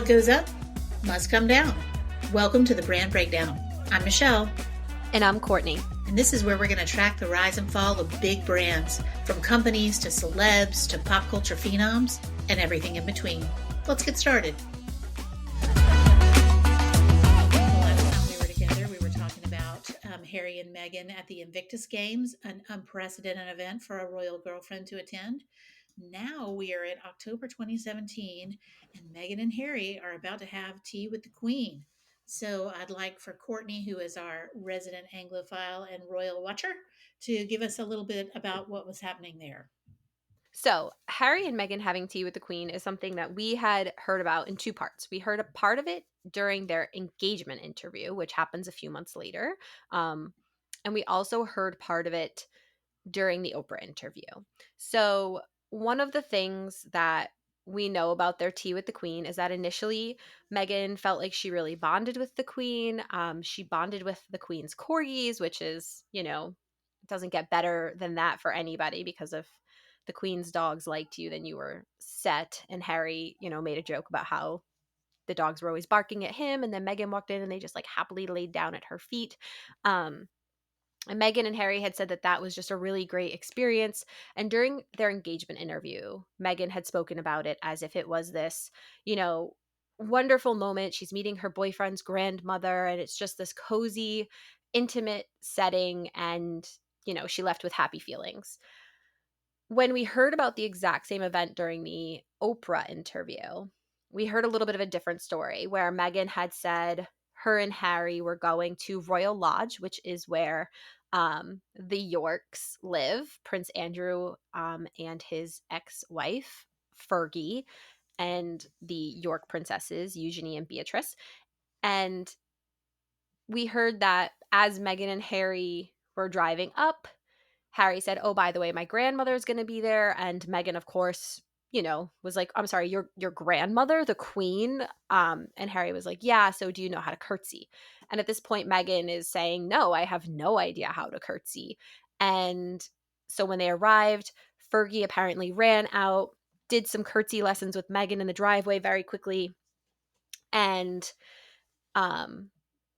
What goes up must come down. Welcome to the Brand Breakdown. I'm Michelle, And I'm Courtney. and this is where we're going to track the rise and fall of big brands, from companies to celebs to pop culture phenoms and everything in between. Let's get started. The last time we were together, we were talking about Harry and Meghan at the Invictus Games, an unprecedented event for a royal girlfriend to attend. Now we are in October 2017, and Meghan and Harry are about to have tea with the Queen. So I'd like for Courtney, who is our resident Anglophile and royal watcher, to give us a little bit about what was happening there. So, Harry and Meghan having tea with the Queen is something that we had heard about in two parts. We heard a part of it during their engagement interview, which happens a few months later. Um, and we also heard part of it during the Oprah interview. So, one of the things that we know about their tea with the Queen is that initially Meghan felt like she really bonded with the Queen. She bonded with the Queen's corgis, which is, it doesn't get better than that for anybody because if the Queen's dogs liked you, then you were set. And Harry, made a joke about how the dogs were always barking at him. And then Meghan walked in and they just like happily laid down at her feet. Um, and Meghan and Harry had said that that was just a really great experience. And during their engagement interview, Meghan had spoken about it as if it was this, you know, wonderful moment. She's meeting her boyfriend's grandmother, and it's just this cozy, intimate setting. And, she left with happy feelings. When we heard about the exact same event during the Oprah interview, we heard a little bit of a different story where Meghan had said her and Harry were going to Royal Lodge, which is where the Yorks live, Prince Andrew and his ex-wife, Fergie, and the York princesses, Eugenie and Beatrice. And we heard that as Meghan and Harry were driving up, Harry said, "Oh, by the way, my grandmother's going to be there." And Meghan, of course, was like, "I'm sorry, your grandmother, the queen?" And Harry was like, "Yeah, so do you know how to curtsy?" And at this point, Meghan is saying, "No, I have no idea how to curtsy." And so when they arrived, Fergie apparently ran out, did some curtsy lessons with Meghan in the driveway very quickly. And, um,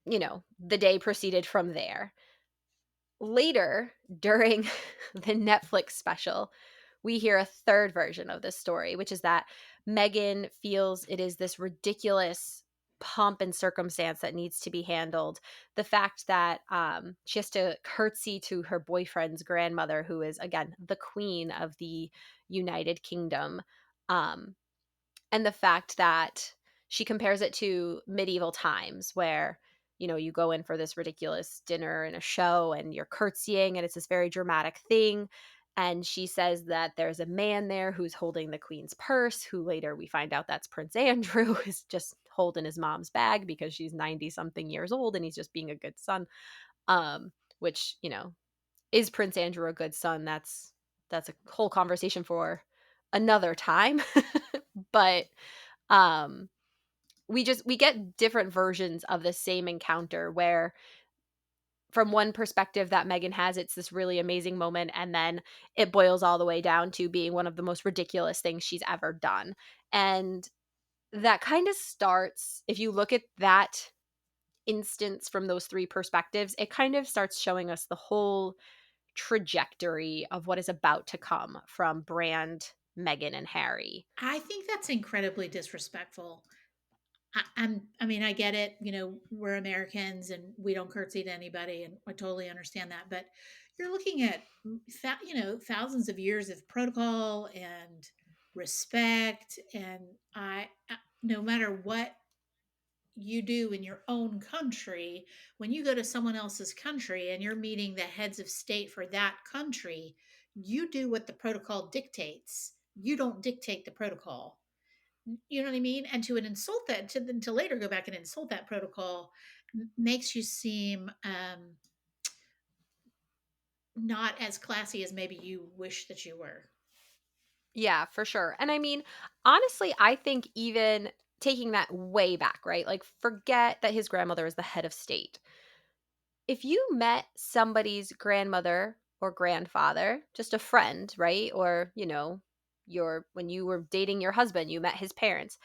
the day proceeded from there. Later, during the Netflix special, we hear a third version of this story, which is that Meghan feels it is this ridiculous pomp and circumstance that needs to be handled. The fact that she has to curtsy to her boyfriend's grandmother, who is, again, the queen of the United Kingdom. Um, and the fact that she compares it to medieval times where you go in for this ridiculous dinner and a show and you're curtsying and it's this very dramatic thing. And she says that there's a man there who's holding the queen's purse, who later we find out that's Prince Andrew, is just holding his mom's bag because she's 90 something years old and he's just being a good son. Which is Prince Andrew a good son? That's a whole conversation for another time. But um we get different versions of the same encounter where from one perspective that Meghan has, it's this really amazing moment, and then it boils all the way down to being one of the most ridiculous things she's ever done. And that kind of starts, if you look at that instance from those three perspectives, it kind of starts showing us the whole trajectory of what is about to come from brand Meghan and Harry. I think that's incredibly disrespectful. I mean, I get it. We're Americans and we don't curtsy to anybody, and I totally understand that. But you're looking at, thousands of years of protocol and respect, and no matter what you do in your own country, when you go to someone else's country and you're meeting the heads of state for that country, you do what the protocol dictates. You don't dictate the protocol. You know what I mean? And to an insult that to then to later go back and insult that protocol makes you seem not as classy as maybe you wish that you were. Yeah, for sure. And I mean, honestly, I think even taking that way back, right? Like, forget that his grandmother is the head of state. If you met somebody's grandmother or grandfather, just a friend, right? Or, when you were dating your husband, you met his parents,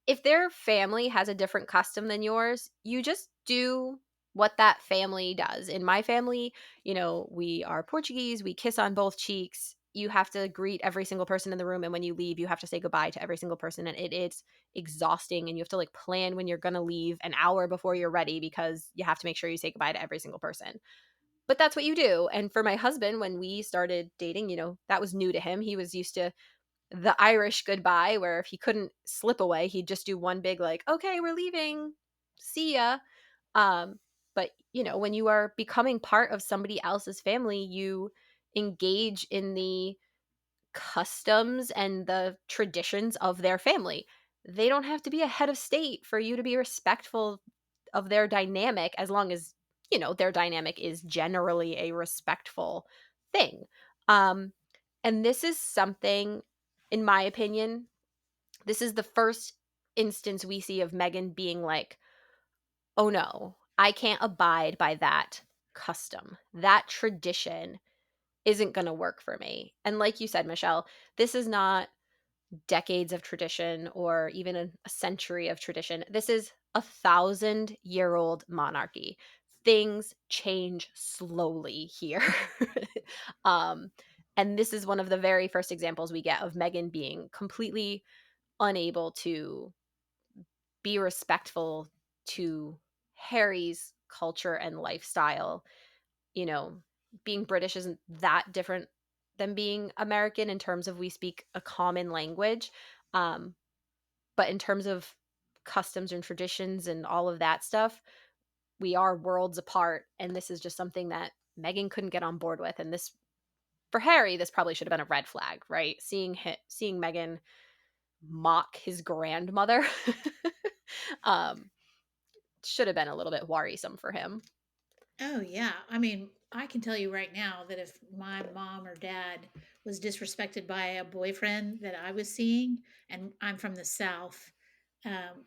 if their family has a different custom than yours, you just do what that family does. In my family, we are Portuguese, we kiss on both cheeks. You have to greet every single person in the room, and when you leave, you have to say goodbye to every single person, and it's exhausting, and you have to like plan when you're going to leave an hour before you're ready because you have to make sure you say goodbye to every single person. But that's what you do. And for my husband, when we started dating, that was new to him. He was used to the Irish goodbye, where if he couldn't slip away, he'd just do one big like, "Okay, we're leaving. See ya." Um, but when you are becoming part of somebody else's family, you engage in the customs and the traditions of their family. They don't have to be a head of state for you to be respectful of their dynamic, as long as, their dynamic is generally a respectful thing. Um, and this is something, in my opinion, this is the first instance we see of Meghan being like, oh no, I can't abide by that custom. That tradition isn't going to work for me. And like you said, Michelle, this is not decades of tradition or even a century of tradition. This is 1,000-year-old monarchy. Things change slowly here. um, and this is one of the very first examples we get of Meghan being completely unable to be respectful to Harry's culture and lifestyle. You know, being British isn't that different than being American in terms of we speak a common language. Um, but in terms of customs and traditions and all of that stuff, we are worlds apart. And this is just something that Meghan couldn't get on board with. And this, for Harry, this probably should have been a red flag, right? Seeing Meghan mock his grandmother um, should have been a little bit worrisome for him. Oh, yeah. I mean, I can tell you right now that if my mom or dad was disrespected by a boyfriend that I was seeing, and I'm from the South, um,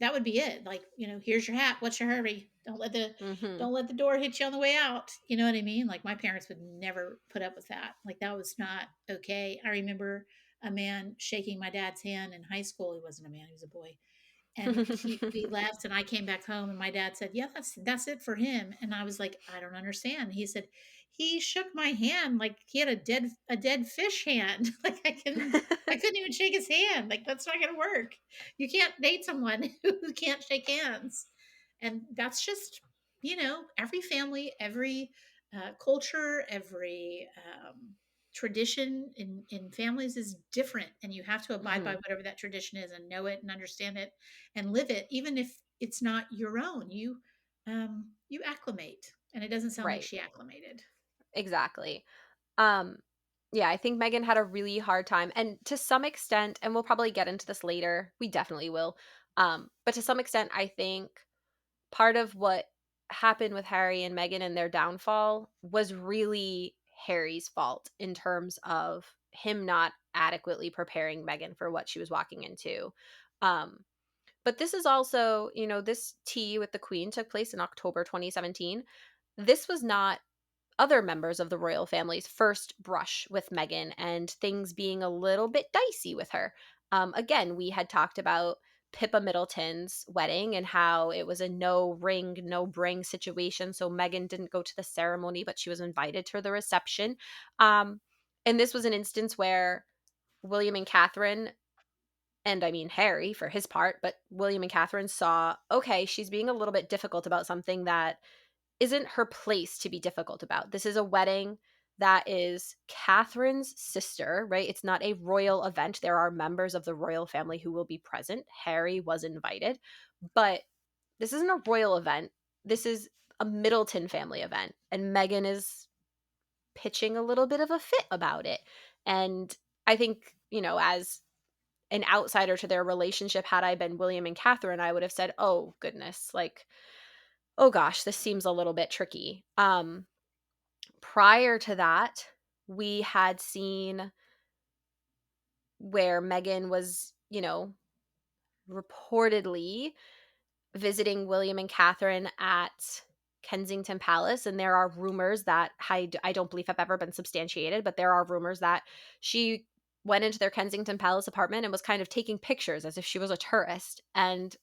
that would be it. Like, here's your hat. What's your hurry? Hmm. Don't let the door hit you on the way out. You know what I mean? Like my parents would never put up with that. Like that was not okay. I remember a man shaking my dad's hand in high school. He wasn't a man, he was a boy, and we left, and I came back home, and my dad said, yeah, that's it for him. And I was like, I don't understand. He said, he shook my hand like he had a dead fish hand. Like I couldn't even shake his hand. Like that's not gonna work. You can't date someone who can't shake hands. And that's just, every family, every culture, every tradition in families is different, and you have to abide by Hmm. whatever that tradition is and know it and understand it and live it, even if it's not your own. You acclimate, and it doesn't sound like Right. she acclimated. Exactly. Um, yeah, I think Megan had a really hard time. And to some extent, and we'll probably get into this later, we definitely will. But to some extent, I think part of what happened with Harry and Meghan and their downfall was really Harry's fault in terms of him not adequately preparing Meghan for what she was walking into. Um, but this is also, this tea with the Queen took place in October 2017. This was not other members of the royal family's first brush with Meghan and things being a little bit dicey with her. Again, we had talked about Pippa Middleton's wedding and how it was a no ring, no bring situation. So Meghan didn't go to the ceremony, but she was invited to the reception. Um, and this was an instance where William and Catherine, and I mean Harry for his part, but William and Catherine saw, okay, she's being a little bit difficult about something that isn't her place to be difficult about. This is a wedding that is Catherine's sister, right? It's not a royal event. There are members of the royal family who will be present. Harry was invited, but this isn't a royal event. This is a Middleton family event. And Meghan is pitching a little bit of a fit about it. And I think, as an outsider to their relationship, had I been William and Catherine, I would have said, oh, goodness, like, oh gosh, this seems a little bit tricky. Prior to that, we had seen where Meghan was, reportedly visiting William and Catherine at Kensington Palace. And there are rumors that I don't believe have ever been substantiated, but there are rumors that she went into their Kensington Palace apartment and was kind of taking pictures as if she was a tourist, and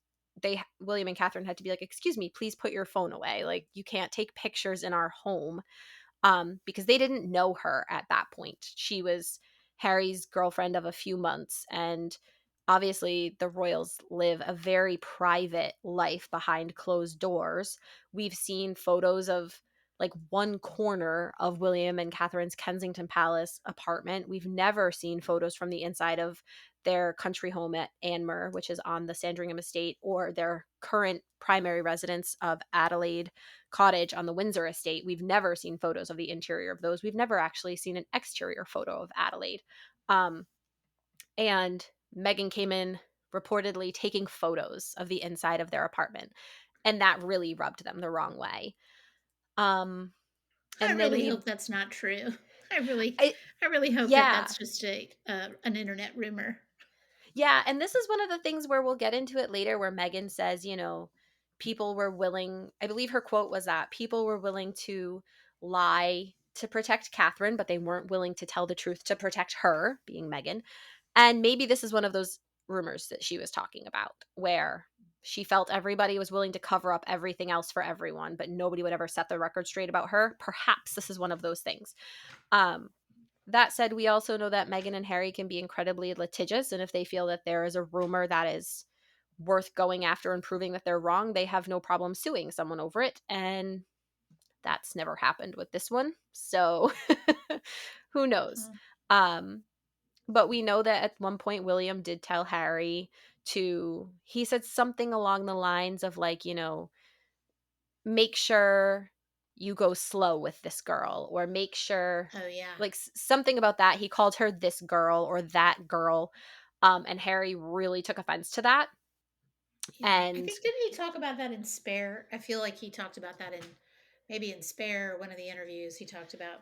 William and Catherine had to be like, "Excuse me, please put your phone away. Like, you can't take pictures in our home." Because they didn't know her at that point. She was Harry's girlfriend of a few months, and obviously the royals live a very private life behind closed doors. We've seen photos of like one corner of William and Catherine's Kensington Palace apartment. We've never seen photos from the inside of their country home at Anmer, which is on the Sandringham estate, or their current primary residence of Adelaide Cottage on the Windsor estate. We've never seen photos of the interior of those. We've never actually seen an exterior photo of Adelaide. Um, and Meghan came in reportedly taking photos of the inside of their apartment. And that really rubbed them the wrong way. Um, I and then really we, hope that's not true. I really I, I really hope that yeah, that's just a an internet rumor. yeah. And this is one of the things where we'll get into it later, where Meghan says, people were willing, I believe her quote was that people were willing to lie to protect Catherine, but they weren't willing to tell the truth to protect her, being Meghan. And maybe this is one of those rumors that she was talking about, where she felt everybody was willing to cover up everything else for everyone, but nobody would ever set the record straight about her. Perhaps this is one of those things. Um, that said, we also know that Meghan and Harry can be incredibly litigious, and if they feel that there is a rumor that is worth going after and proving that they're wrong, they have no problem suing someone over it. And that's never happened with this one. So who knows? Uh-huh. Um, but we know that at one point, William did tell Harry he said something along the lines of, like, make sure you go slow with this girl, or make sure, Oh yeah. like, something about that. He called her this girl or that girl. And Harry really took offense to that. Yeah. I And think didn't he talk about that in Spare? I feel like he talked about that in maybe in Spare, one of the interviews he talked about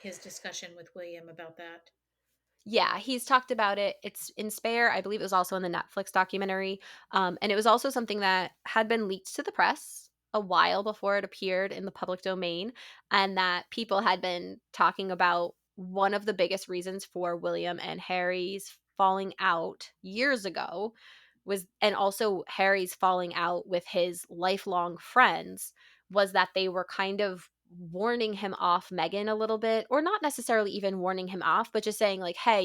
his discussion with William about that. yeah, he's talked about it. It's in Spare. I believe it was also in the Netflix documentary. And it was also something that had been leaked to the press a while before it appeared in the public domain, and that people had been talking about one of the biggest reasons for William and Harry's falling out years ago was, and also Harry's falling out with his lifelong friends, was that they were kind of warning him off Meghan a little bit, or not necessarily even warning him off, but just saying, like, hey,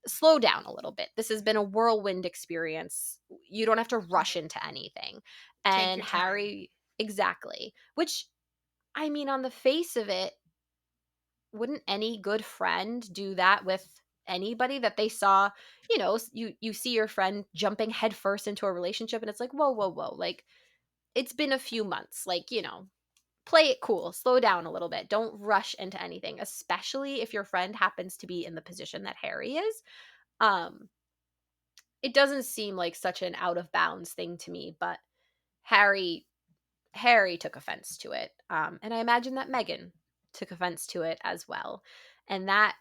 slow down a little bit. This has been a whirlwind experience. You don't have to rush Right. into anything. Take And your time. Harry, exactly. Which, I mean, on the face of it, wouldn't any good friend do that with anybody that they saw? You see your friend jumping headfirst into a relationship, and it's like, whoa, whoa, whoa. Like, it's been a few months. Like, play it cool, slow down a little bit. Don't rush into anything, especially if your friend happens to be in the position that Harry is. Um, it doesn't seem like such an out of bounds thing to me, but Harry Harry took offense to it. And I imagine that Meghan took offense to it as well. And that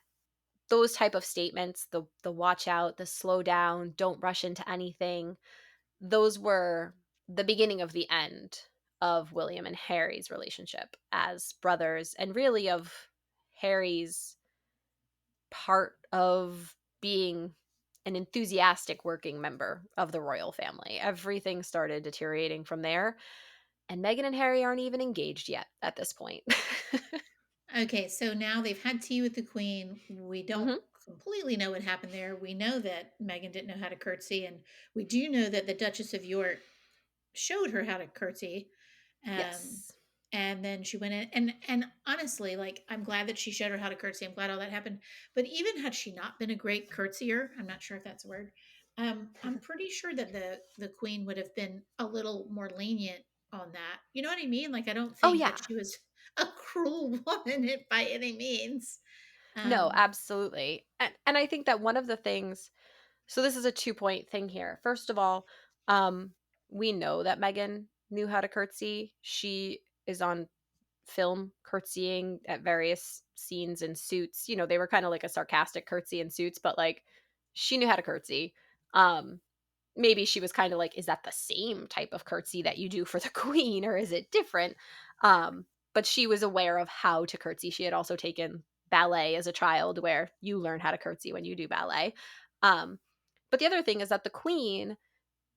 those type of statements, the watch out, the slow down, don't rush into anything, those were the beginning of the end of William and Harry's relationship as brothers, and really of Harry's part of being an enthusiastic working member of the royal family. Everything started deteriorating from there, and Meghan and Harry aren't even engaged yet at this point. Okay, so now they've had tea with the Queen. We don't Hmm. completely know what happened there. We know that Meghan didn't know how to curtsy, and we do know that the Duchess of York showed her how to curtsy. Um, Yes. and then she went in and honestly, like I'm glad that she showed her how to curtsy. I'm glad all that happened. But even had she not been a great curtsier, I'm not sure if that's a word. I'm pretty sure that the queen would have been a little more lenient on that. You know what I mean? Like I don't Oh, think that yeah. she was a cruel woman by any means. No, Um, absolutely. And I think that one of the things, so this is a 2-point thing here. First of all, um, we know that Meghan knew how to curtsy. She is on film curtsying at various scenes in Suits. They were kind of like a sarcastic curtsy in Suits, but like she knew how to curtsy. Um, Maybe she was kind of like, is that the same type of curtsy that you do for the queen, or is it different? But she was aware of how to curtsy. She had also taken ballet as a child where you learn how to curtsy when you do ballet. Um, but the other thing is that the queen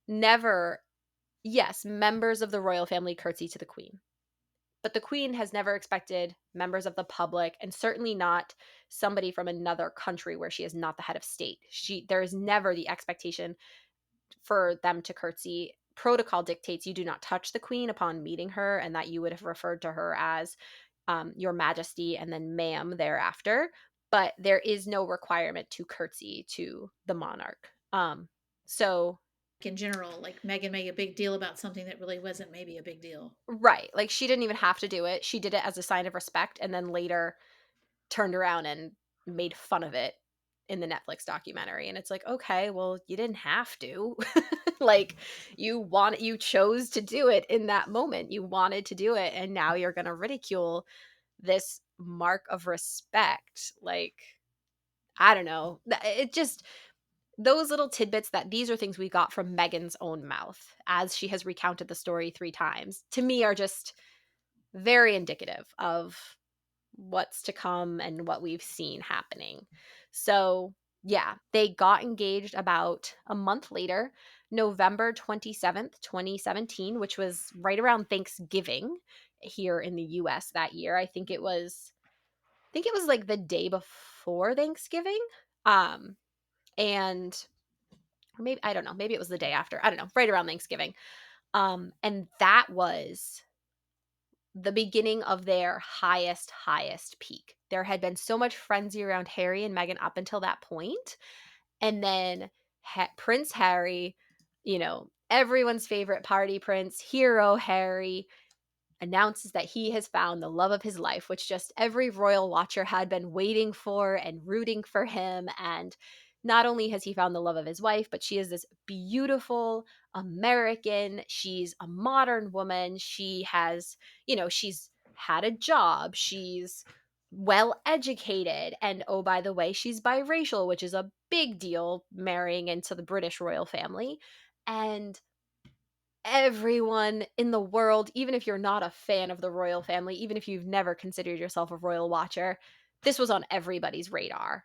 never, yes, members of the royal family curtsy to the queen, but the queen has never expected members of the public, and certainly not somebody from another country where she is not the head of state. There is never the expectation for them to curtsy. Protocol dictates you do not touch the queen upon meeting her, and that you would have referred to her as your majesty and then ma'am thereafter. But there is no requirement to curtsy to the monarch. So In general, like Megan made a big deal about something that really wasn't maybe a big deal. right, like she didn't even have to do it. She did it as a sign of respect, and then later turned around and made fun of it in the Netflix documentary. And it's like, okay, well, you didn't have to. Like you chose to do it in that moment. You wanted to do it, and now you're going to ridicule this mark of respect. Like, I don't know. It just those little tidbits, that these are things we got from Megan's own mouth as she has recounted the story 3 times, to me are just very indicative of what's to come and what we've seen happening. So, yeah, they got engaged about a month later, November 27th, 2017, which was right around Thanksgiving here in the US that year. I think it was like the day before Thanksgiving. Um and or maybe I don't know, maybe it was the day after. I don't know, right around Thanksgiving. And that was the beginning of their highest peak. There had been so much frenzy around Harry and Meghan up until that point, and then Prince Harry, everyone's favorite party prince, hero Harry, announces that he has found the love of his life, which just every royal watcher had been waiting for and rooting for him. And not only has he found the love of his wife, but she is this beautiful American. She's a modern woman. She's had a job. She's well educated. And oh, by the way, she's biracial, which is a big deal marrying into the British royal family. And everyone in the world, even if you're not a fan of the royal family, even if you've never considered yourself a royal watcher, this was on everybody's radar.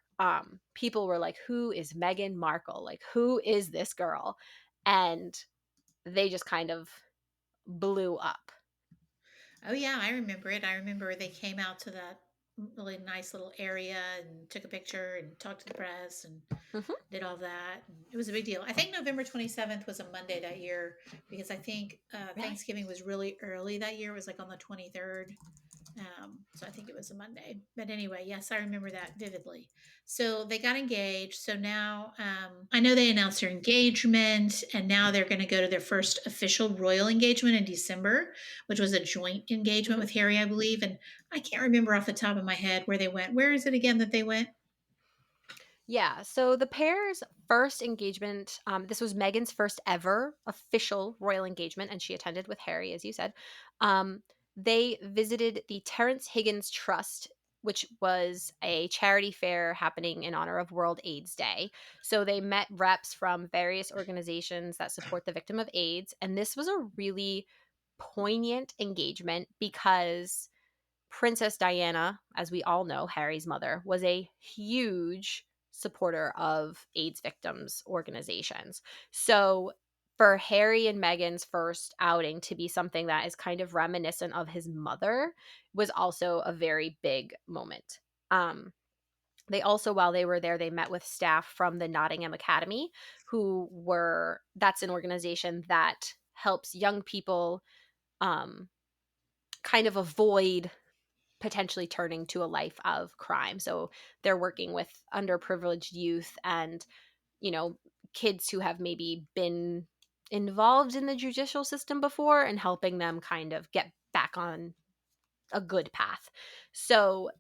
People were like, "Who is Meghan Markle? Like, who is this girl?" And they just kind of blew up. Oh yeah, I remember it. I remember they came out to that really nice little area and took a picture and talked to the press and Mhm. did all that. And it was a big deal. I think November 27th was a Monday that year because I think Really? Thanksgiving was really early that year. It was like on the 23rd. So I think it was a Monday. But anyway, yes, I remember that vividly. So they got engaged. So now I know they announced their engagement, and now they're going to go to their first official royal engagement in December, which was a joint engagement Mhm. with Harry, I believe. And I can't remember off the top of my head where they went. Where is it again that they went? Yeah, so the pair's first engagement, this was Meghan's first ever official royal engagement, and she attended with Harry, as you said. Um, they visited the Terrence Higgins Trust, which was a charity fair happening in honor of World AIDS Day. So they met reps from various organizations that support the victim of AIDS, and this was a really poignant engagement because Princess Diana, as we all know, Harry's mother, was a huge supporter of AIDS victims organizations. So for Harry and Meghan's first outing to be something that is kind of reminiscent of his mother was also a very big moment. They also, while they were there, they met with staff from the Nottingham Academy, that's an organization that helps young people um, kind of avoid potentially turning to a life of crime. So they're working with underprivileged youth and, you know, kids who have maybe been involved in the judicial system before and helping them kind of get back on a good path. So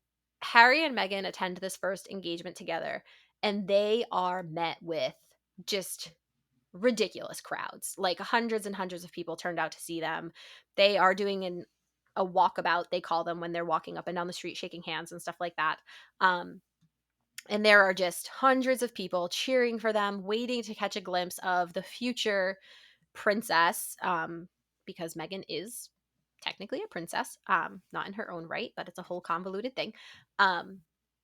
Harry and Meghan attend this first engagement together, and they are met with just ridiculous crowds. Like hundreds and hundreds of people turned out to see them. They are doing a walkabout, they call them, when they're walking up and down the street shaking hands and stuff like that. Um, and there are just hundreds of people cheering for them, waiting to catch a glimpse of the future princess, because Meghan is technically a princess, not in her own right, but it's a whole convoluted thing. Um,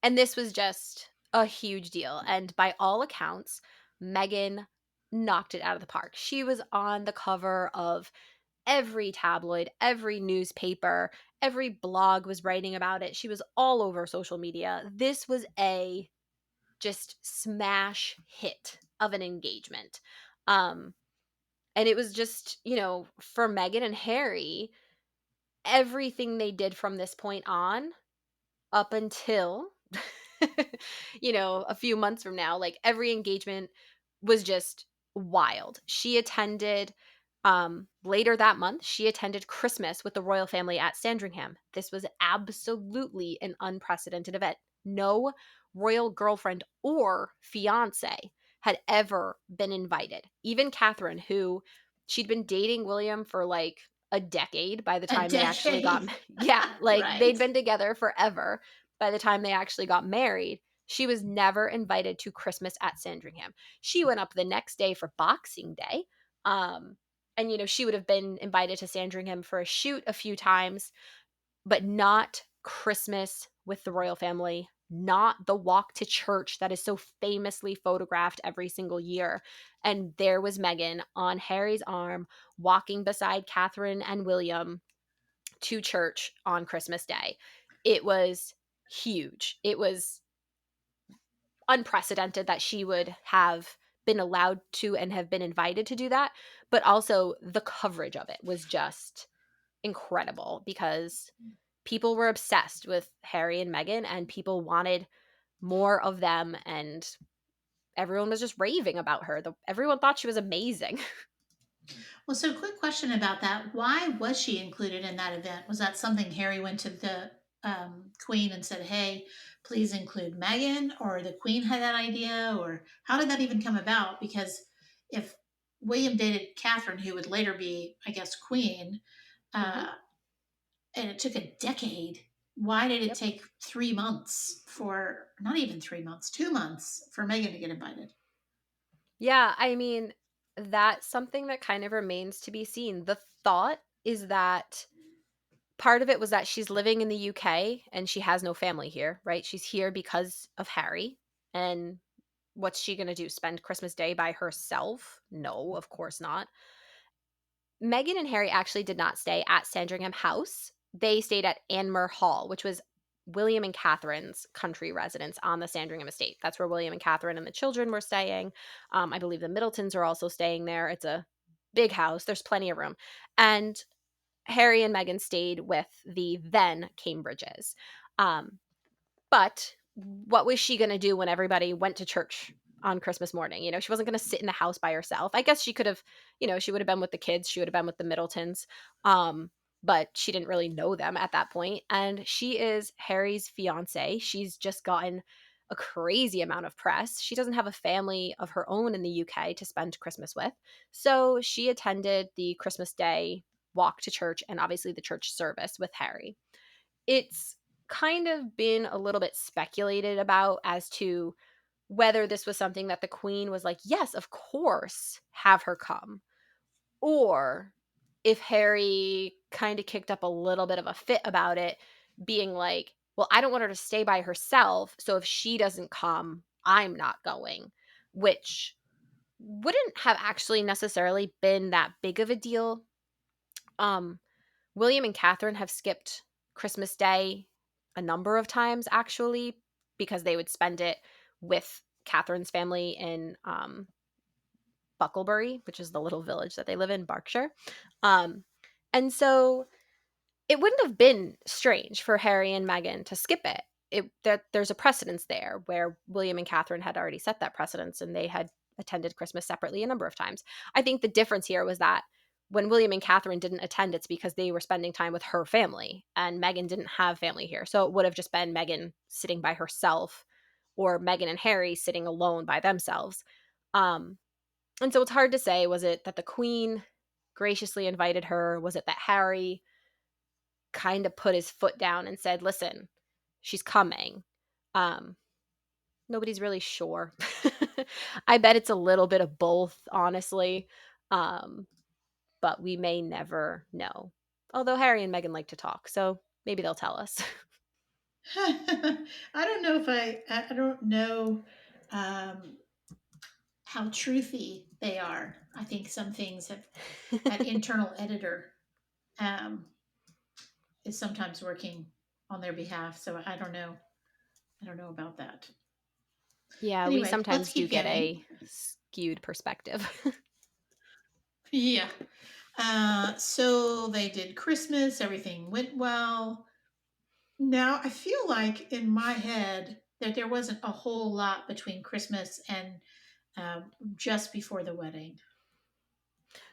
And this was just a huge deal, and by all accounts, Meghan knocked it out of the park. She was on the cover of every tabloid, every newspaper, every blog was writing about it. She was all over social media. This was a just smash hit of an engagement. Um, and it was just, for Meghan and Harry, everything they did from this point on up until a few months from now, like every engagement was just wild. She attended later that month, she attended Christmas with the royal family at Sandringham. This was absolutely an unprecedented event. No royal girlfriend or fiance had ever been invited. Even Catherine, who she'd been dating William for like a decade by the A time they actually got decade. yeah, like they'd Right. been together forever by the time they actually got married. She was never invited to Christmas at Sandringham. She went up the next day for Boxing Day. Um, and, she would have been invited to Sandringham for a shoot a few times, but not Christmas with the royal family, not the walk to church that is so famously photographed every single year. And there was Meghan on Harry's arm, walking beside Catherine and William to church on Christmas Day. It was huge. It was unprecedented that she would have been allowed to and have been invited to do that, but also the coverage of it was just incredible because people were obsessed with Harry and Meghan and people wanted more of them, and everyone was just raving about her. Everyone thought she was amazing. Well, so quick question about that. Why was she included in that event? Was that something Harry went to the Queen and said, hey, please include Meghan, or the Queen had that idea, or how did that even come about? Because if William dated Catherine, who would later be, I guess, Queen, Mhm. uh, and it took a decade, why did it Yep. take 3 months for, not even 3 months, 2 months for Meghan to get invited? Yeah, I mean, that's something that kind of remains to be seen. The thought is that part of it was that she's living in the UK and she has no family here, right? She's here because of Harry. And what's she going to do? Spend Christmas Day by herself? No, of course not. Meghan and Harry actually did not stay at Sandringham House. They stayed at Anmer Hall, which was William and Catherine's country residence on the Sandringham estate. That's where William and Catherine and the children were staying. I believe the Middletons are also staying there. It's a big house, there's plenty of room. And Harry and Meghan stayed with the then Cambridges. Um, but what was she going to do when everybody went to church on Christmas morning? She wasn't going to sit in the house by herself. I guess she could have, she would have been with the kids. She would have been with the Middletons. But she didn't really know them at that point. And she is Harry's fiance. She's just gotten a crazy amount of press. She doesn't have a family of her own in the UK to spend Christmas with. So she attended the Christmas Day walk to church and obviously the church service with Harry. It's kind of been a little bit speculated about as to whether this was something that the queen was like, yes, of course, have her come, or if Harry kind of kicked up a little bit of a fit about it, being like, well, I don't want her to stay by herself, so if she doesn't come, I'm not going, which wouldn't have actually necessarily been that big of a deal. um William and Catherine have skipped Christmas Day a number of times, actually, because they would spend it with Catherine's family in Bucklebury, which is the little village that they live in, Berkshire. Um, and so it wouldn't have been strange for Harry and Meghan to skip it. There's a precedence there where William and Catherine had already set that precedence and they had attended Christmas separately a number of times. I think the difference here was that when William and Catherine didn't attend, it's because they were spending time with her family and Meghan didn't have family here. So it would have just been Meghan sitting by herself or Meghan and Harry sitting alone by themselves. Um, and so it's hard to say, was it that the Queen graciously invited her? Was it that Harry kind of put his foot down and said, "Listen, she's coming." Um, Nobody's really sure. I bet it's a little bit of both, honestly. Um, but we may never know. Although Harry and Meghan like to talk, so maybe they'll tell us. I don't know if I don't know um, how truthy they are. I think some things have that internal editor um, is sometimes working on their behalf. So I don't know. I don't know about that. Yeah, we Anyway, let's sometimes do keep get going. a skewed perspective. Yeah. So they did Christmas. Everything went well. Now I feel like in my head that there wasn't a whole lot between Christmas and just before the wedding,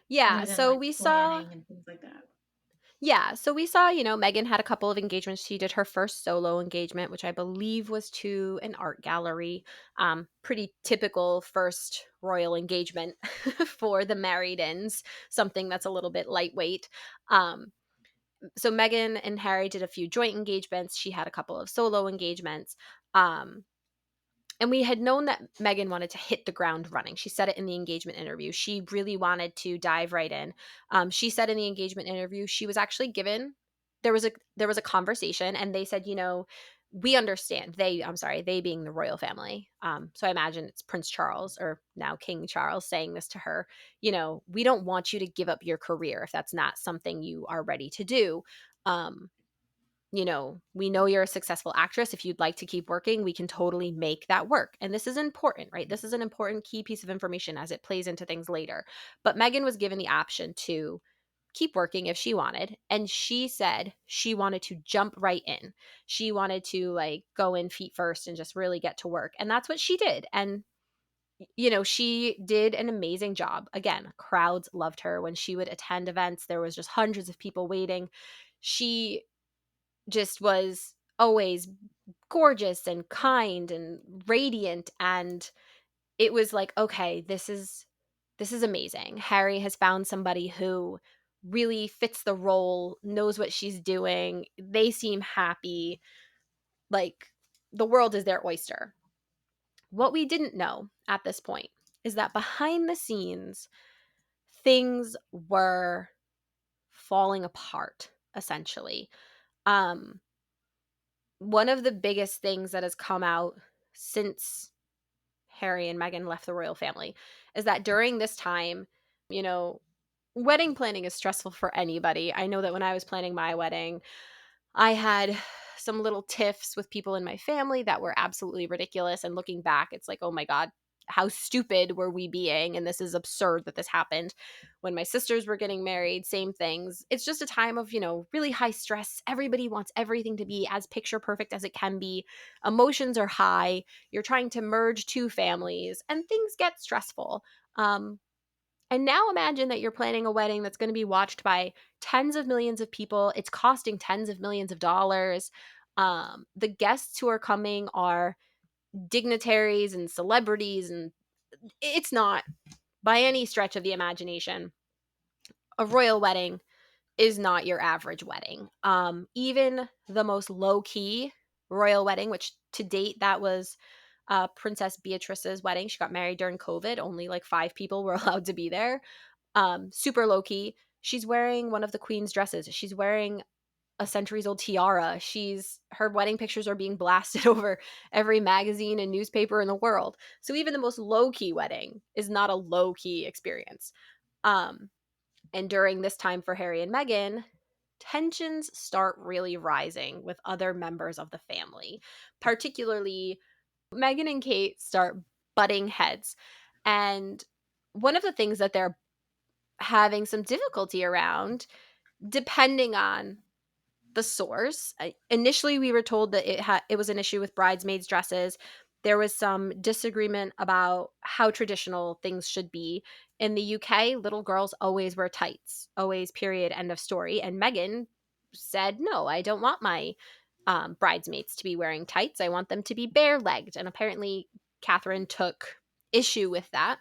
Yeah, other than so like we saw planning and things like that. Yeah, so we saw, Meghan had a couple of engagements. She did her first solo engagement, which I believe was to an art gallery. Pretty typical first royal engagement for the married-ins, something that's a little bit lightweight. Um, so Meghan and Harry did a few joint engagements. She had a couple of solo engagements. Um, and we had known that Meghan wanted to hit the ground running. She said it in the engagement interview. She really wanted to dive right in. She said in the engagement interview she was actually given there was a conversation, and they said, we understand. They being the royal family. So I imagine it's Prince Charles, or now King Charles, saying this to her. We don't want you to give up your career if that's not something you are ready to do. Um, we know you're a successful actress. If you'd like to keep working, we can totally make that work. And this is important, right? This is an important key piece of information as it plays into things later. But Meghan was given the option to keep working if she wanted. And she said she wanted to jump right in. She wanted to like go in feet first and just really get to work. And that's what she did. And she did an amazing job. Again, crowds loved her. When she would attend events, there was just hundreds of people waiting. She just was always gorgeous and kind and radiant, and it was like, okay, this is amazing. Harry has found somebody who really fits the role, knows what she's doing. They seem happy, like the world is their oyster. What we didn't know at this point is that behind the scenes things were falling apart, essentially. um One of the biggest things that has come out since Harry and Meghan left the royal family is that during this time, you know, wedding planning is stressful for anybody. I know that when I was planning my wedding, I had some little tiffs with people in my family that were absolutely ridiculous. And looking back, it's like, oh my God, how stupid were we being? And this is absurd that this happened. When my sisters were getting married, same things. It's just a time of, really high stress. Everybody wants everything to be as picture perfect as it can be. Emotions are high. You're trying to merge two families, and things get stressful. Um, and now imagine that you're planning a wedding that's going to be watched by tens of millions of people. It's costing tens of millions of dollars. The guests who are coming are dignitaries and celebrities, and it's not by any stretch of the imagination a royal wedding is not your average wedding. Even the most low key royal wedding, which to date that was Princess Beatrice's wedding. She got married during COVID. Only like 5 people were allowed to be there. Super low key. She's wearing one of the queen's dresses. She's wearing a centuries old tiara. Her wedding pictures are being blasted over every magazine and newspaper in the world. So even the most low key wedding is not a low key experience. Um, and during this time for Harry and Meghan, tensions start really rising with other members of the family. Particularly, Meghan and Kate start butting heads. And one of the things that they're having some difficulty around, depending on the source. Initially, we were told that it was an issue with bridesmaids' dresses. There was some disagreement about how traditional things should be. In the UK, little girls always wear tights, always, period, end of story. And Meghan said, no, I don't want my bridesmaids to be wearing tights. I want them to be bare legged. And apparently, Catherine took issue with that.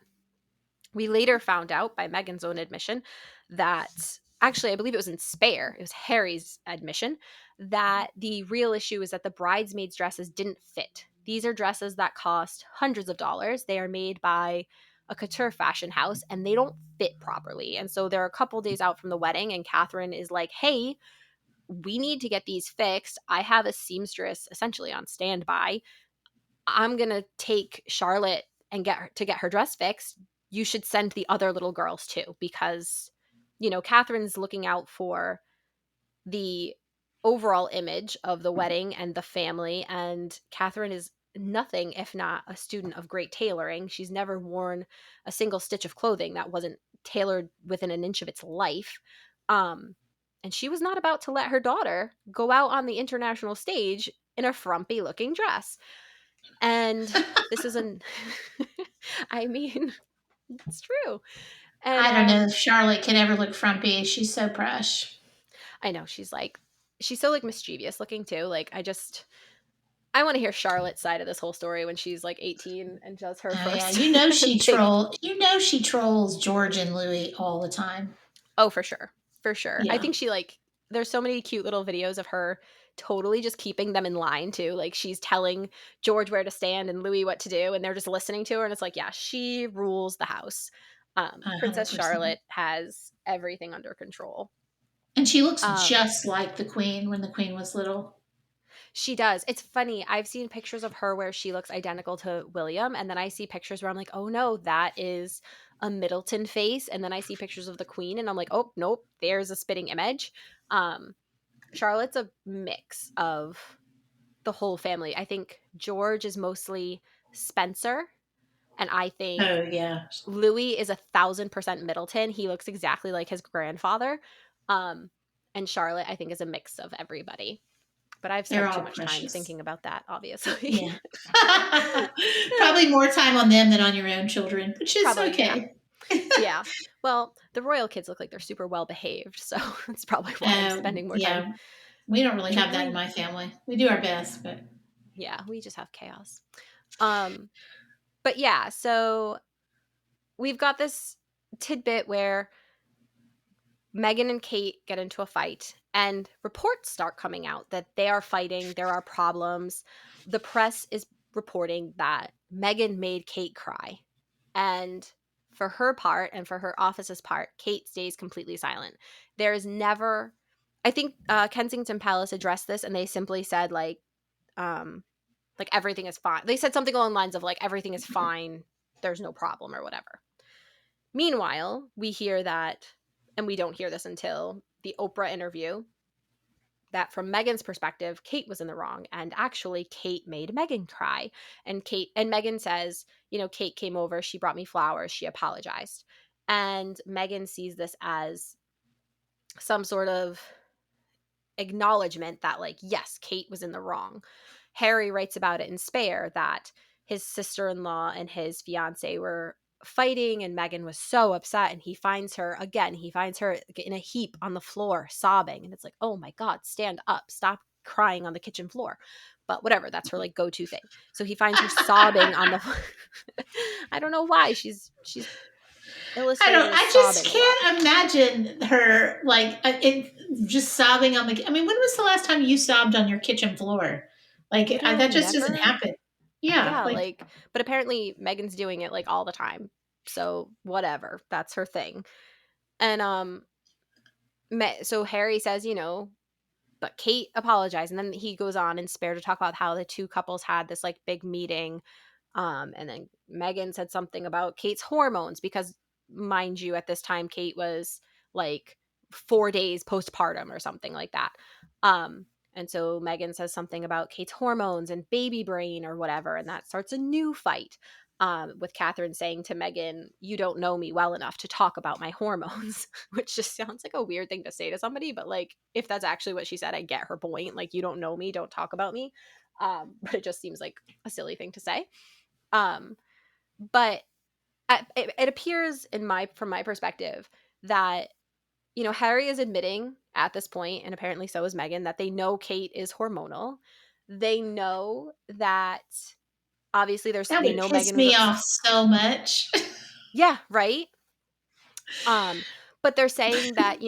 We later found out by Meghan's own admission that actually, I believe it was in Spare, it was Harry's admission, that the real issue is that the bridesmaids' dresses didn't fit. These are dresses that cost hundreds of dollars. They are made by a couture fashion house and they don't fit properly. And so they're a couple days out from the wedding, and Catherine is like, hey, we need to get these fixed. I have a seamstress essentially on standby. I'm going to take Charlotte and get her dress fixed. You should send the other little girls too, because, Catherine's looking out for the overall image of the wedding and the family. And Catherine is nothing if not a student of great tailoring. She's never worn a single stitch of clothing that wasn't tailored within an inch of its life. Um, and she was not about to let her daughter go out on the international stage in a frumpy looking dress. And this is an, I mean, it's true. And I don't know if Charlotte could ever look frumpy. She's so fresh. I know she's so like mischievous looking too. Like I want to hear Charlotte's side of this whole story when she's like 18 and does her Oh yeah, first big. she trolls George and Louis all the time. Oh, for sure. For sure. I Yeah. think there's so many cute little videos of her totally just keeping them in line too. Like she's telling George where to stand and Louis what to do and they're just listening to her and it's like, yeah, she rules the house. Princess 100%. Charlotte has everything under control. And she looks Um, just like the queen when the queen was little. She does. It's funny. I've seen pictures of her where she looks identical to William, and then I see pictures where I'm like, "Oh no, that is a Middleton face." And then I see pictures of the Queen, and I'm like, "Oh nope, there's a spitting image." Um, Charlotte's a mix of the whole family. I think George is mostly Spencer, and I think Oh yeah. Louis is 1,000% Middleton. He looks exactly like his grandfather. Um, and Charlotte, I think, is a mix of everybody. But I've They're spent too all much time precious. thinking about that, obviously. Yeah. Probably more time on them than on your own children, which is Probably, yeah. okay. Yeah. Well, the royal kids look like they're super well behaved, so that's probably why I'm spending more time Yeah, we don't really have that in dream. my family. We do our best, but Yeah, we just have chaos. Um, but yeah, so we've got this tidbit where Meghan and Kate get into a fight, and reports start coming out that they are fighting, there are problems. The press is reporting that Meghan made Kate cry. And for her part and for her office's part, Kate stays completely silent. There is never, I think Kensington Palace addressed this and they simply said, like everything is fine. They said something along the lines of, like, everything is fine, there's no problem or whatever. Meanwhile, we hear that, and we don't hear this until the Oprah interview, that from Meghan's perspective, Kate was in the wrong. And actually, Kate made Meghan cry. And Meghan says, Kate came over, she brought me flowers, she apologized. And Meghan sees this as some sort of acknowledgement that, like, yes, Kate was in the wrong. Harry writes about it in Spare that his sister-in-law and his fiance were fighting and Meghan was so upset and he finds her in a heap on the floor sobbing and it's like, "Oh my god, stand up. Stop crying on the kitchen floor." But whatever, that's her like go-to thing. So he finds her sobbing on the I don't know why she's illustrated as I just sobbing a lot. can't imagine her like just sobbing on the. I mean, when was the last time you sobbed on your kitchen floor? Like Literally that just doesn't never. happen. Yeah, Yeah, like like, but apparently Megan's doing it like all the time. So whatever, that's her thing. And so Harry says, but Kate apologized, and then he goes on in Spare to talk about how the two couples had this like big meeting. And then Megan said something about Kate's hormones because, mind you, at this time Kate was like 4 days postpartum or something like that. Um, and so Megan says something about Kate's hormones and baby brain or whatever, and that starts a new fight. With Catherine saying to Megan, "You don't know me well enough to talk about my hormones," which just sounds like a weird thing to say to somebody. But like, if that's actually what she said, I get her point. Like, you don't know me, don't talk about me. But it just seems like a silly thing to say. Um, but it appears from my perspective that Harry is admitting at this point, and apparently so is Meghan, that they know Kate is hormonal. They know that obviously that they would know piss Meghan was me off so much. Yeah, right. Um, but they're saying that,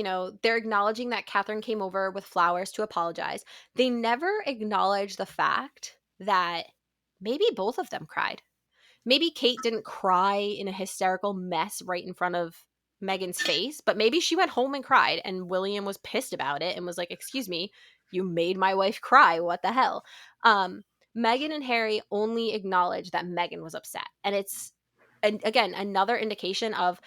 they're acknowledging that Catherine came over with flowers to apologize. They never acknowledge the fact that maybe both of them cried. Maybe Kate didn't cry in a hysterical mess right in front of Meghan's face, but maybe she went home and cried and William was pissed about it and was like, "Excuse me, you made my wife cry. What the hell?" Um, Meghan and Harry only acknowledge that Meghan was upset. And it's, and again, another indication of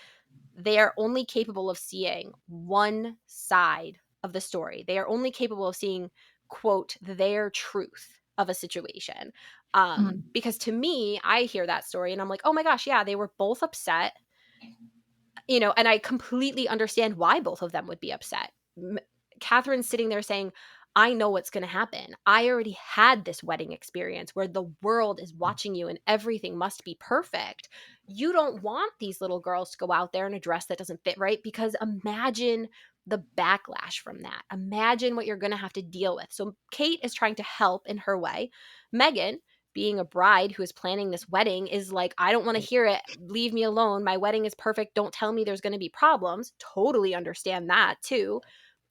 they are only capable of seeing one side of the story. They are only capable of seeing, quote, their truth of a situation. Mm. Because to me, I hear that story and I'm like, oh my gosh, yeah, they were both upset, you know, and I completely understand why both of them would be upset. Catherine's sitting there saying, I know what's going to happen. I already had this wedding experience where the world is watching you and everything must be perfect. You don't want these little girls to go out there in a dress that doesn't fit right, because imagine the backlash from that. Imagine what you're going to have to deal with. So Kate is trying to help in her way. Meghan, being a bride who is planning this wedding, is like, I don't want to hear it. Leave me alone. My wedding is perfect. Don't tell me there's going to be problems. Totally understand that too.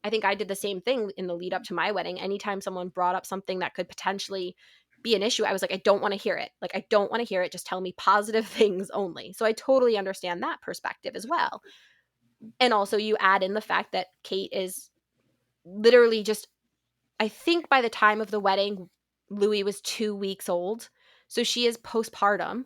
I think I did the same thing in the lead up to my wedding. Anytime someone brought up something that could potentially be an issue, I was like, I don't want to hear it. Like, I don't want to hear it. Just tell me positive things only. So I totally understand that perspective as well. And also, you add in the fact that Kate is literally just, I think by the time of the wedding, Louis was 2 weeks old. So she is postpartum.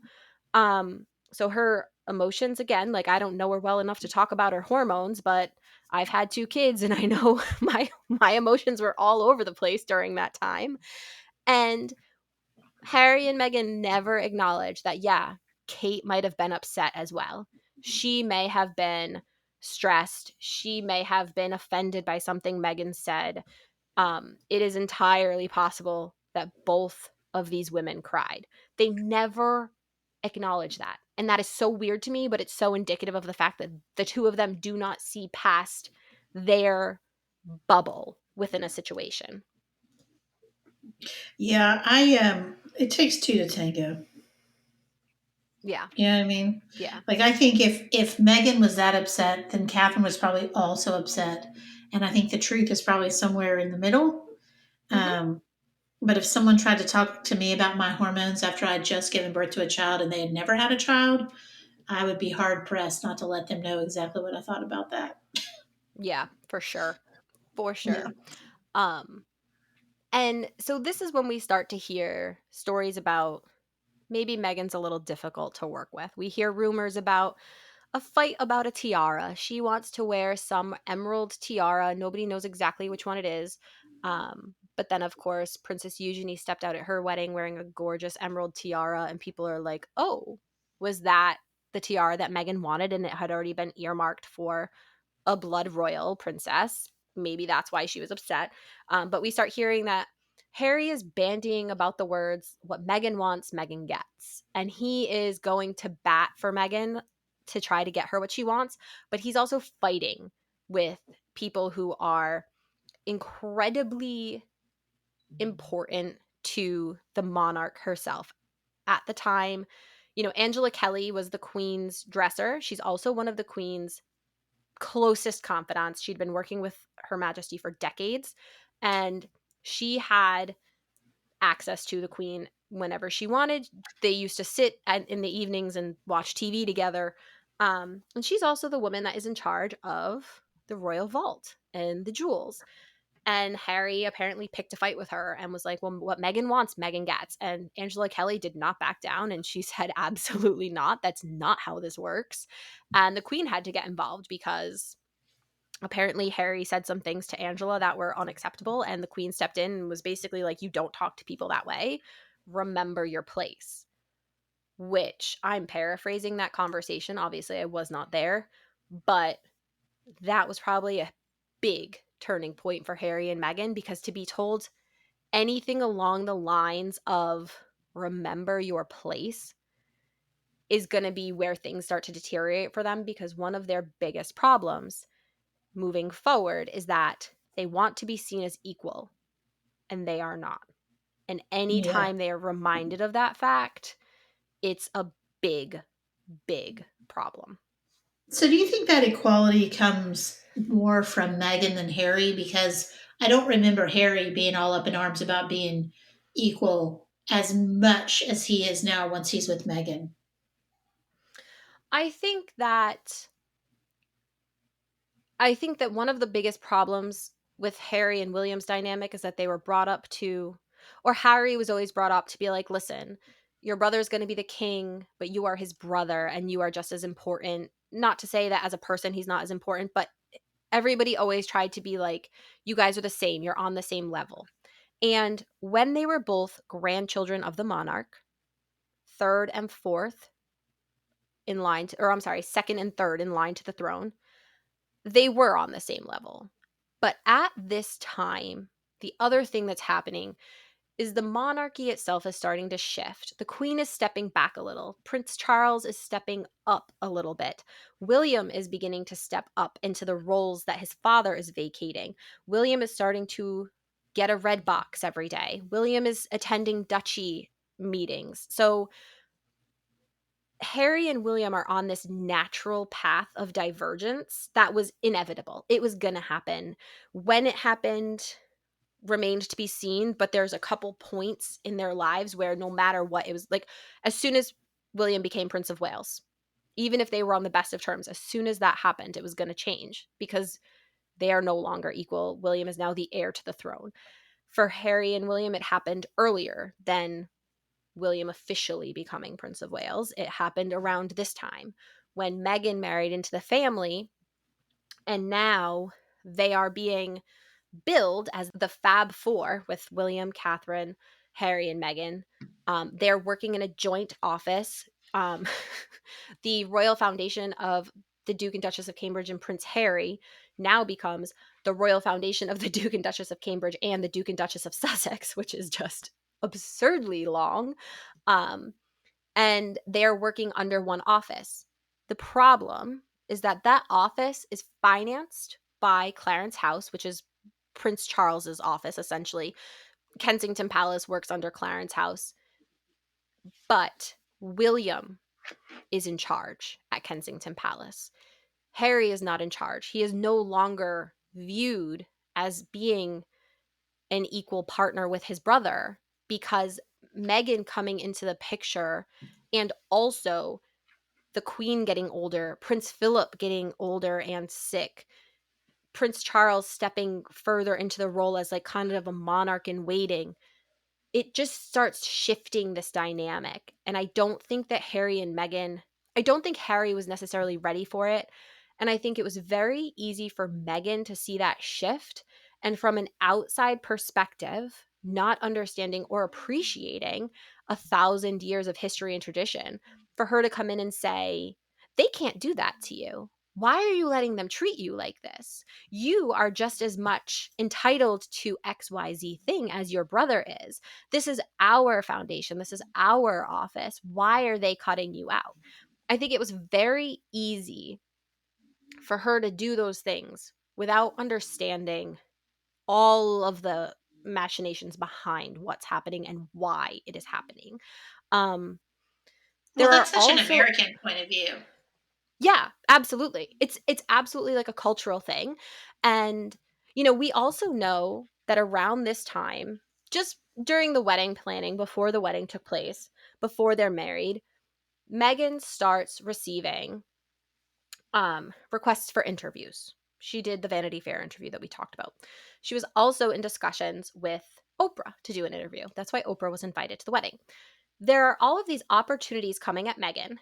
So her emotions, again, like, I don't know her well enough to talk about her hormones, but I've had two kids and I know my emotions were all over the place during that time. And Harry and Meghan never acknowledged that, yeah, Kate might have been upset as well. She may have been stressed. She may have been offended by something Meghan said. It is entirely possible that both of these women cried. They never acknowledge that. And that is so weird to me, but it's so indicative of the fact that the two of them do not see past their bubble within a situation. Yeah, it takes two to tango. Yeah. You know what I mean? Yeah. Like, I think if Megan was that upset, then Catherine was probably also upset, and I think the truth is probably somewhere in the middle. Mhm. Um, but if someone tried to talk to me about my hormones after I'd just given birth to a child and they had never had a child, I would be hard pressed not to let them know exactly what I thought about that. Yeah, for sure. For Yeah. sure. Um and so this is when we start to hear stories about maybe Megan's a little difficult to work with. We hear rumors about a fight about a tiara. She wants to wear some emerald tiara. Nobody knows exactly which one it is. But then, of course, Princess Eugenie stepped out at her wedding wearing a gorgeous emerald tiara, and people are like, oh, was that the tiara that Meghan wanted and it had already been earmarked for a blood royal princess? Maybe that's why she was upset. But we start hearing that Harry is bandying about the words, what Meghan wants, Meghan gets. And he is going to bat for Meghan to try to get her what she wants. But he's also fighting with people who are incredibly important to the monarch herself. At the time, you know, Angela Kelly was the queen's dresser. She's also one of the queen's closest confidants. She'd been working with Her Majesty for decades, and she had access to the queen whenever she wanted. They used to sit in the evenings and watch TV together. And she's also the woman that is in charge of the royal vault and the jewels. And Harry apparently picked a fight with her and was like, well, what Meghan wants, Meghan gets. And Angela Kelly did not back down. And she said, absolutely not. That's not how this works. And the queen had to get involved because apparently Harry said some things to Angela that were unacceptable. And the queen stepped in and was basically like, you don't talk to people that way. Remember your place. Which, I'm paraphrasing that conversation. Obviously, I was not there. But that was probably a big turning point for Harry and Meghan, because to be told anything along the lines of remember your place is going to be where things start to deteriorate for them, because one of their biggest problems moving forward is that they want to be seen as equal and they are not. And Yeah. anytime they are reminded of that fact, it's a big, big problem. So do you think that equality comes more from Meghan than Harry? Because I don't remember Harry being all up in arms about being equal as much as he is now once he's with Meghan. I think that I think that one of the biggest problems with Harry and William's dynamic is that they were brought up to, or Harry was always brought up to be like, listen, your brother's going to be the king, but you are his brother and you are just as important. Not to say that as a person he's not as important, but everybody always tried to be like, you guys are the same, you're on the same level. And when they were both grandchildren of the monarch, third and fourth in line to, or I'm sorry, second and third in line to the throne, they were on the same level. But at this time, the other thing that's happening is the monarchy itself is starting to shift. The queen is stepping back a little. Prince Charles is stepping up a little bit. William is beginning to step up into the roles that his father is vacating. William is starting to get a red box every day. William is attending duchy meetings. So Harry and William are on this natural path of divergence that was inevitable. It was going to happen. When it happened remained to be seen, but there's a couple points in their lives where no matter what, it was like as soon as William became Prince of Wales, even if they were on the best of terms, as soon as that happened, it was going to change because they are no longer equal. William is now the heir to the throne. For Harry and William, it happened earlier than William officially becoming Prince of Wales. It happened around this time when Meghan married into the family, and now they are being billed as the Fab Four with William, Catherine, Harry, and Meghan. They're working in a joint office. Um, the Royal Foundation of the Duke and Duchess of Cambridge and Prince Harry now becomes the Royal Foundation of the Duke and Duchess of Cambridge and the Duke and Duchess of Sussex, which is just absurdly long. Um, and they're working under one office. The problem is that that office is financed by Clarence House, which is Prince Charles's office essentially. Kensington Palace works under Clarence House, but William is in charge at Kensington Palace. Harry is not in charge. He is no longer viewed as being an equal partner with his brother because Meghan coming into the picture and also the queen getting older, Prince Philip getting older and sick, Prince Charles stepping further into the role as like kind of a monarch in waiting, it just starts shifting this dynamic. And I don't think that Harry and Meghan, I don't think Harry was necessarily ready for it. And I think it was very easy for Meghan to see that shift. And from an outside perspective, not understanding or appreciating 1,000 years of history and tradition, for her to come in and say, they can't do that to you. Why are you letting them treat you like this? You are just as much entitled to XYZ thing as your brother is. This is our foundation. This is our office. Why are they cutting you out? I think it was very easy for her to do those things without understanding all of the machinations behind what's happening and why it is happening. Um, Well, there that's are such an also, American point of view. yeah, absolutely. It's absolutely like a cultural thing. And we also know that around this time, just during the wedding planning, before the wedding took place, before they're married, Meghan starts receiving requests for interviews. She did the Vanity Fair interview that we talked about. She was also in discussions with Oprah to do an interview. That's why Oprah was invited to the wedding. There are all of these opportunities coming at Meghan,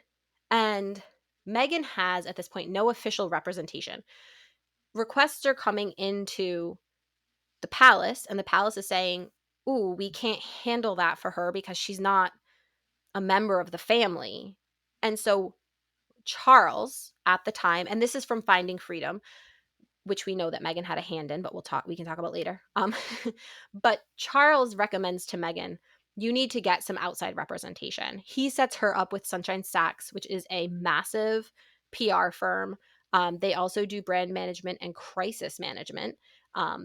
and Meghan has at this point no official representation. Requests are coming into the palace, and the palace is saying, ooh, we can't handle that for her because she's not a member of the family. And so Charles at the time, and this is from Finding Freedom, which we know that Meghan had a hand in, but we can talk about later. But Charles recommends to Meghan, you need to get some outside representation. He sets her up with Sunshine Sachs, which is a massive PR firm. They also do brand management and crisis management.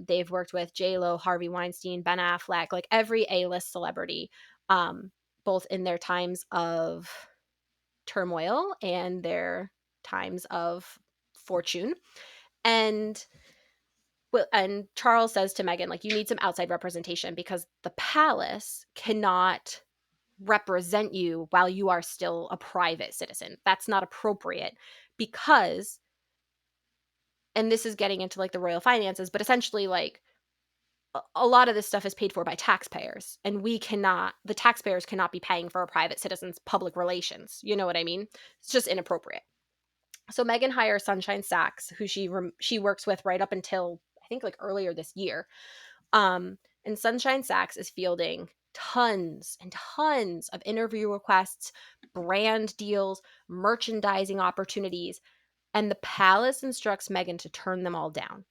They've worked with J Lo, Harvey Weinstein, Ben Affleck, like every A-list celebrity, both in their times of turmoil and their times of fortune. And Charles says to Meghan, like, you need some outside representation because the palace cannot represent you while you are still a private citizen. That's not appropriate because and this is getting into like the royal finances, but essentially like a lot of this stuff is paid for by taxpayers, and the taxpayers cannot be paying for a private citizen's public relations. You know what I mean? It's just inappropriate. So Megan hires Sunshine Sachs, who she works with right up until I think like earlier this year. And Sunshine Sachs is fielding tons and tons of interview requests, brand deals, merchandising opportunities, and the palace instructs Megan to turn them all down.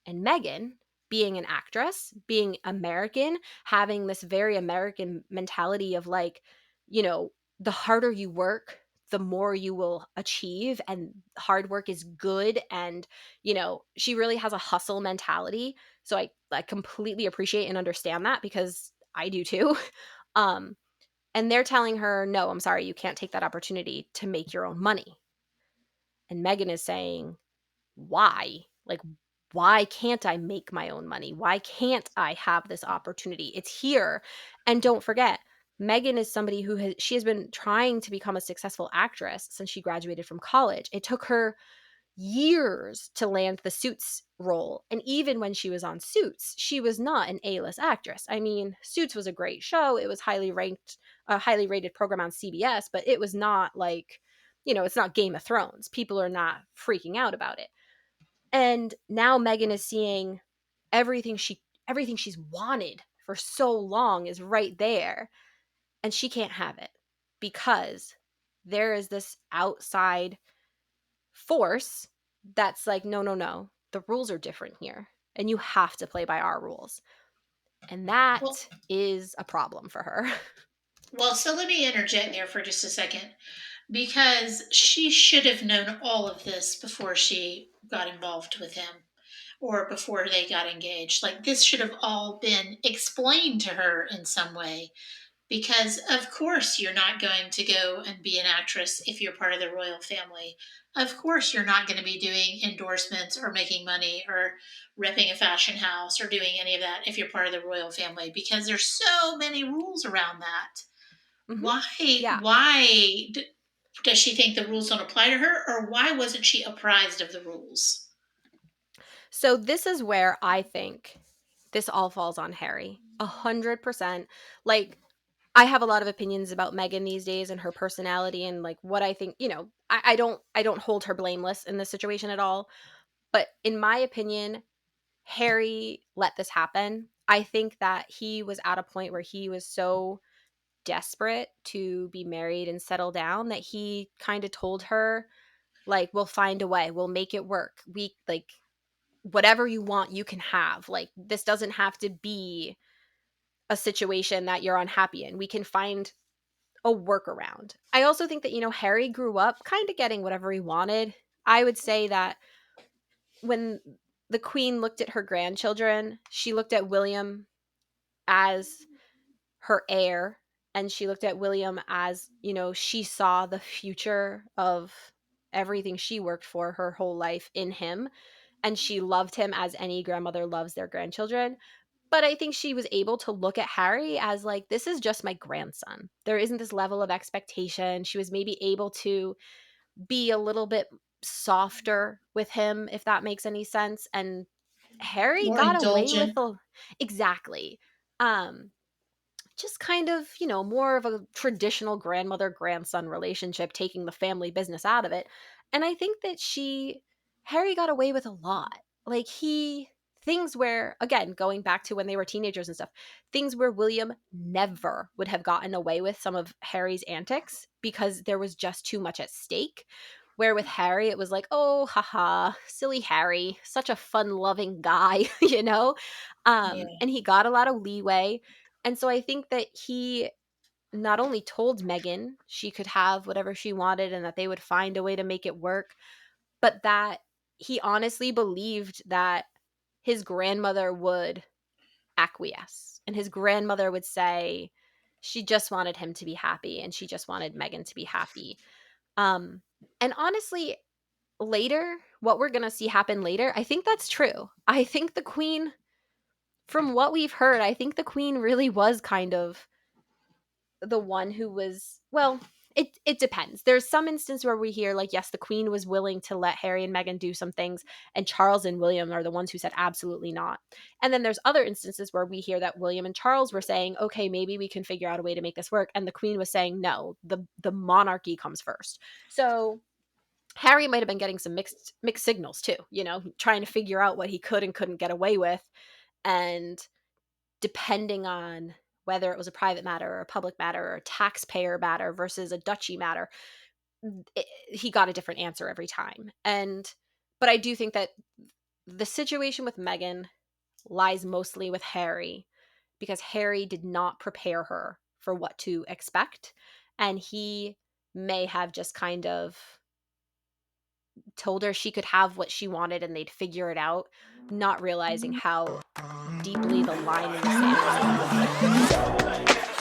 And Megan, being an actress, being American, having this very American mentality of like, the harder you work, the more you will achieve, and hard work is good. And, she really has a hustle mentality. So I completely appreciate and understand that because I do too. Um, and they're telling her, no, I'm sorry, you can't take that opportunity to make your own money. And Megan is saying, why? Like, why can't I make my own money? Why can't I have this opportunity? It's here. And don't forget, Megan is somebody she has been trying to become a successful actress since she graduated from college. It took her years to land the Suits role. And even when she was on Suits, she was not an A-list actress. I mean, Suits was a great show. It was highly ranked, a highly rated program on CBS, but it was not like, it's not Game of Thrones. People are not freaking out about it. And now Megan is seeing everything she's wanted for so long is right there, and she can't have it because there is this outside force that's like, no, no, no. The rules are different here, and you have to play by our rules. And Well, that is a problem for her. so let me interject there for just a second because she should have known all of this before she got involved with him or before they got engaged. Like this should have all been explained to her in some way because of course you're not going to go and be an actress if you're part of the royal family. Of course you're not going to be doing endorsements or making money or repping a fashion house or doing any of that if you're part of the royal family because there's so many rules around that. Hmm. Why Yeah. does she think the rules don't apply to her, or why wasn't she apprised of the rules? So this is where I think this all falls on Harry. 100%. Like, I have a lot of opinions about Megan these days and her personality and like what I think, I don't hold her blameless in this situation at all. But in my opinion, Harry let this happen. I think that he was at a point where he was so desperate to be married and settle down that he kind of told her, like, we'll find a way, we'll make it work. We like whatever you want, you can have. Like, this doesn't have to be a situation that you're unhappy in. We can find a workaround. I also think that, Harry grew up kind of getting whatever he wanted. I would say that when the queen looked at her grandchildren, she looked at William as her heir, and she looked at William as, she saw the future of everything she worked for her whole life in him, and she loved him as any grandmother loves their grandchildren. But I think she was able to look at Harry as like, this is just my grandson. There isn't this level of expectation. She was maybe able to be a little bit softer with him, if that makes any sense. And Harry More got away with indulgent? a exactly. Um, just kind of, more of a traditional grandmother grandson relationship, taking the family business out of it. And I think that Harry got away with a lot. Like, things where, again, going back to when they were teenagers and stuff, things where William never would have gotten away with some of Harry's antics because there was just too much at stake. Where with Harry, it was like, oh, haha, silly Harry, such a fun loving guy, you know? Yeah. And he got a lot of leeway, and so I think that he not only told Megan she could have whatever she wanted and that they would find a way to make it work, but that he honestly believed that his grandmother would acquiesce. And his grandmother would say she just wanted him to be happy and she just wanted Megan to be happy. Um, and honestly, later, what we're going to see happen later, I think that's true. I think the queen, from what we've heard, I think the queen really was kind of the one who was, well, It depends. There's some instance where we hear like, yes, the Queen was willing to let Harry and Meghan do some things, and Charles and William are the ones who said absolutely not. And then there's other instances where we hear that William and Charles were saying, okay, maybe we can figure out a way to make this work, and the Queen was saying, no, the monarchy comes first. So Harry might have been getting some mixed signals too, trying to figure out what he could and couldn't get away with, and depending on whether it was a private matter or a public matter or a taxpayer matter versus a duchy matter, he got a different answer every time. But I do think that the situation with Meghan lies mostly with Harry, because Harry did not prepare her for what to expect, and he may have just kind of told her she could have what she wanted and they'd figure it out, not realizing how deeply the line in the sand was going to be there.